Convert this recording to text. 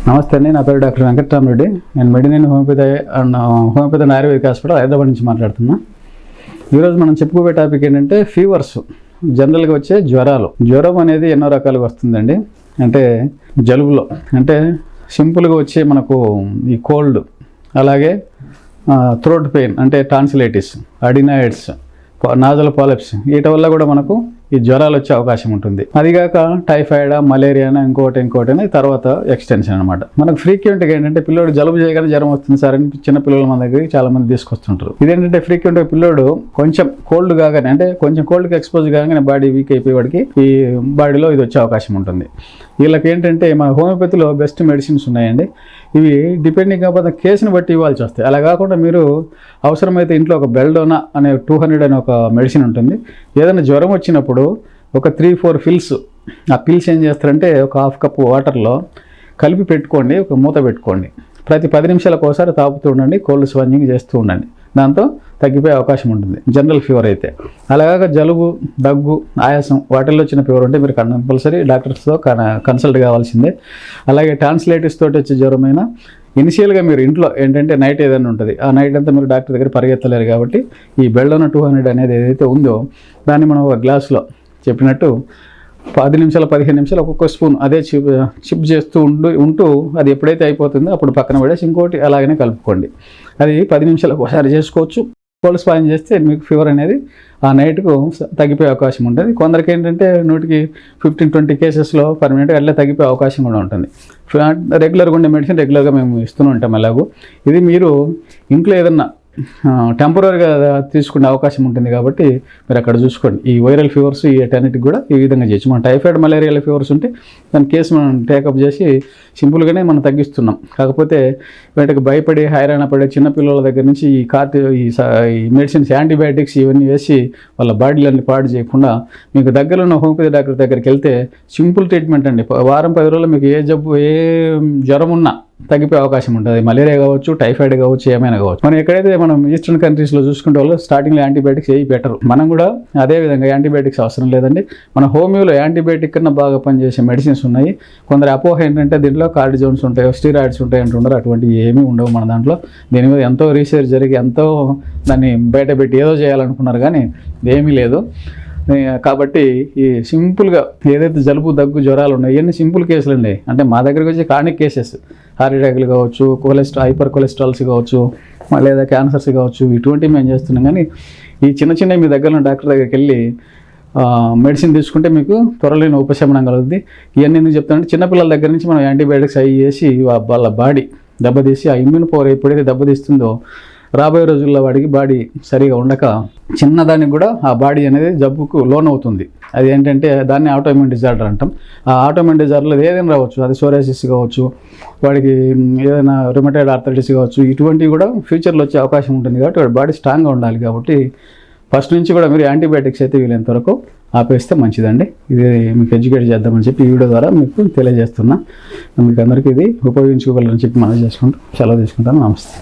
నమస్తే అండి, నా పేరు డాక్టర్ వెంకటరామరెడ్డి. నేను Medinine homeopathy and ayurvedic hospital Hyderabad నుంచి మాట్లాడుతున్నా. ఈరోజు మనం చెప్పుకోబోయే టాపిక్ ఏంటంటే ఫీవర్స్. జనరల్గా వచ్చే జ్వరం అనేది ఎన్నో రకాలుగా వస్తుందండి. అంటే జలుబులో అంటే సింపుల్గా వచ్చే మనకు ఈ కోల్డ్, అలాగే థ్రోట్ పెయిన్ అంటే టాన్సిలైటిస్, అడినాయిడ్స్, నాజల్ పాలిప్స్, వీటి వల్ల కూడా మనకు ఈ జ్వరాలు వచ్చే అవకాశం ఉంటుంది. అదిగాక టైఫాయిడ్, మలేరియా ఇంకోటి అని తర్వాత ఎక్స్టెన్షన్ అనమాట. మనకు ఫ్రీక్వెంట్గా ఏంటంటే పిల్లోడు జలుబు చేయగానే జ్వరం వస్తుంది సార్ అని చిన్న పిల్లలు మన దగ్గరికి చాలా మంది తీసుకొస్తుంటారు. ఇదేంటంటే ఫ్రీక్వెంట్గా పిల్లోడు కొంచెం కోల్డ్ కాగానే, అంటే కొంచెం కోల్డ్కి ఎక్స్పోజ్ కాగానే బాడీ వీక్ అయిపోయేవాడికి ఈ బాడీలో ఇది వచ్చే అవకాశం ఉంటుంది. వీళ్ళకి ఏంటంటే మన హోమియోపతిలో బెస్ట్ మెడిసిన్స్ ఉన్నాయండి. ఇవి డిపెండింగ్ కాకపోతే కేసుని బట్టి ఇవ్వాల్సి వస్తాయి. అలా కాకుండా మీరు అవసరమైతే ఇంట్లో ఒక బెల్డోనా అనే 200 అనే ఒక మెడిసిన్ ఉంటుంది. ఏదైనా జ్వరం వచ్చినప్పుడు ఒక 3-4 పిల్స్, ఆ పిల్స్ ఏం చేస్తారంటే ఒక 1/2 కప్ వాటర్లో కలిపి పెట్టుకోండి, ఒక మూత పెట్టుకోండి. ప్రతి 10 నిమిషాలకు ఒకసారి తాపుతూ ఉండండి, కోల్డ్ స్పాంజింగ్ చేస్తూ ఉండండి. దాంతో తగ్గిపోయే అవకాశం ఉంటుంది జనరల్ ఫీవర్ అయితే. అలాగా జలుబు, దగ్గు, ఆయాసం వాటిల్లో వచ్చిన ఫీవర్ ఉంటే మీరు కంపల్సరీ డాక్టర్స్తో కన్సల్ట్ కావాల్సిందే. అలాగే టాన్సిలైటిస్ తోటి వచ్చే జ్వరమైనా ఇనిషియల్గా మీరు ఇంట్లో ఏంటంటే నైట్ ఏదైనా ఉంటుంది, ఆ నైట్ అంతా మీరు డాక్టర్ దగ్గర పరిగెత్తలేరు కాబట్టి ఈ బెల్డోనా 200 అనేది ఏదైతే ఉందో దాన్ని మనం ఒక గ్లాసులో చెప్పినట్టు 10 నిమిషాలు 15 నిమిషాలు ఒక్కొక్క స్పూన్ అదే చిప్ చేస్తూ ఉంటూ అది ఎప్పుడైతే అయిపోతుందో అప్పుడు పక్కన పడేసి ఇంకోటి అలాగనే కలుపుకోండి. అది 10 నిమిషాలకు ఒకసారి చేసుకోవచ్చు. కోల్డ్ స్పాంజ్ చేస్తే మీకు ఫీవర్ అనేది ఆ నైట్కు తగ్గిపోయే అవకాశం ఉంటుంది. కొందరికి ఏంటంటే 100-15-20 కేసెస్లో పర్మనెంట్గా అట్లా తగ్గిపోయే అవకాశం కూడా ఉంటుంది. రెగ్యులర్గా ఉండే మెడిసిన్ రెగ్యులర్గా మేము ఇస్తూనే ఉంటాం. అలాగూ ఇది మీరు ఇంట్లో ఏదన్నా టెంపరీగా తీసుకునే అవకాశం ఉంటుంది కాబట్టి మీరు అక్కడ చూసుకోండి. ఈ వైరల్ ఫీవర్స్ వీటన్నిటికి కూడా ఈ విధంగా చేయొచ్చు. మన టైఫాయిడ్, మలేరియా ఫీవర్స్ ఉంటే దాని కేసు మనం టేకప్ చేసి సింపుల్గానే మనం తగ్గిస్తున్నాం. కాకపోతే వీటికి భయపడి హైరాణ పడే చిన్నపిల్లల దగ్గర నుంచి ఈ మెడిసిన్స్, యాంటీబయాటిక్స్ ఇవన్నీ వేసి వాళ్ళ బాడీలన్నీ పాడు చేయకుండా మీకు దగ్గరలో ఉన్న హోమియోపతి డాక్టర్ దగ్గరికి వెళ్తే సింపుల్ ట్రీట్మెంట్ అండి. వారం 10 రోజుల్లో మీకు ఏ జ్వరం ఉన్నా తగ్గిపోయే అవకాశం ఉంటుంది. మలేరియా కావచ్చు, టైఫాయిడ్ కావచ్చు, ఏమైనా కావచ్చు. మనం ఎక్కడైతే మనం ఈస్టర్న్ కంట్రీస్లో చూసుకుంటే వాళ్ళు స్టార్టింగ్లో యాంటీబయాటిక్స్ ఏవి బెటర్. మనం కూడా అదే విధంగా యాంటీబయాటిక్స్ అవసరం లేదండి. మన హోమియోలో యాంటీబయాటిక్ కన్నా బాగా పనిచేసే మెడిసిన్స్ ఉన్నాయి. కొందరు అపోహ ఏంటంటే దీంట్లో కార్డిజోన్స్ ఉంటాయో, స్టీరాయిడ్స్ ఉంటాయి అంటున్నారు. అటువంటివి ఏమీ ఉండవు మన దాంట్లో. దీని మీద ఎంతో రీసెర్చ్ జరిగి ఎంతో దాన్ని బయటపెట్టి ఏదో చేయాలనుకున్నారు, కానీ ఏమీ లేదు. కాబట్టి ఈ సింపుల్గా ఏదైతే జలుబు, దగ్గు, జ్వరాలు ఉన్నాయి ఇవన్నీ సింపుల్ కేసులు అండి. అంటే మా దగ్గరికి వచ్చే క్రానిక్ కేసెస్, హార్ట్ అటాక్లు కావచ్చు, హైపర్ కొలెస్ట్రాల్స్ కావచ్చు, లేదా క్యాన్సర్స్ కావచ్చు, ఇటువంటివి మేము చేస్తున్నాం. కానీ ఈ చిన్న మీ దగ్గర డాక్టర్ దగ్గరికి వెళ్ళి మెడిసిన్ తీసుకుంటే మీకు త్వరలేని ఉపశమనం కలుగుతుంది. ఇవన్నీ ఎందుకు చెప్తానంటే చిన్నపిల్లల దగ్గర నుంచి మనం యాంటీబయాటిక్స్ అవి చేసి వాళ్ళ బాడీ దెబ్బతీసి ఆ ఇమ్యూన్ పవర్ ఎప్పుడైతే దెబ్బతీస్తుందో రాబోయే రోజుల్లో వాడికి బాడీ సరిగా ఉండక చిన్నదానికి కూడా ఆ బాడీ అనేది జబ్బుకు లోన్ అవుతుంది. అది ఏంటంటే దాన్ని ఆటోఇమ్యూన్ డిజార్డర్ అంటాం. ఆ ఆటోఇమ్యూన్ డిజార్డర్లో ఏదైనా రావచ్చు. అది సోరియాసిస్ కావచ్చు, వాడికి ఏదైనా రుమటైడ్ ఆర్థరైటిస్ కావచ్చు. ఇటువంటివి కూడా ఫ్యూచర్లో వచ్చే అవకాశం ఉంటుంది. కాబట్టి వాడి బాడీ స్ట్రాంగ్గా ఉండాలి. కాబట్టి ఫస్ట్ నుంచి కూడా మీరు యాంటీబయాటిక్స్ అయితే వీలైనంత వరకు ఆపేస్తే మంచిదండి. ఇది మీకు ఎడ్యుకేట్ చేద్దామని చెప్పి ఈ వీడియో ద్వారా మీకు తెలియజేస్తున్నా. మీకు అందరికీ ఇది ఉపయోగించుకోగలరని చెప్పి మనం చేసుకుంటూ సెలవు తీసుకుంటాను. నమస్తే.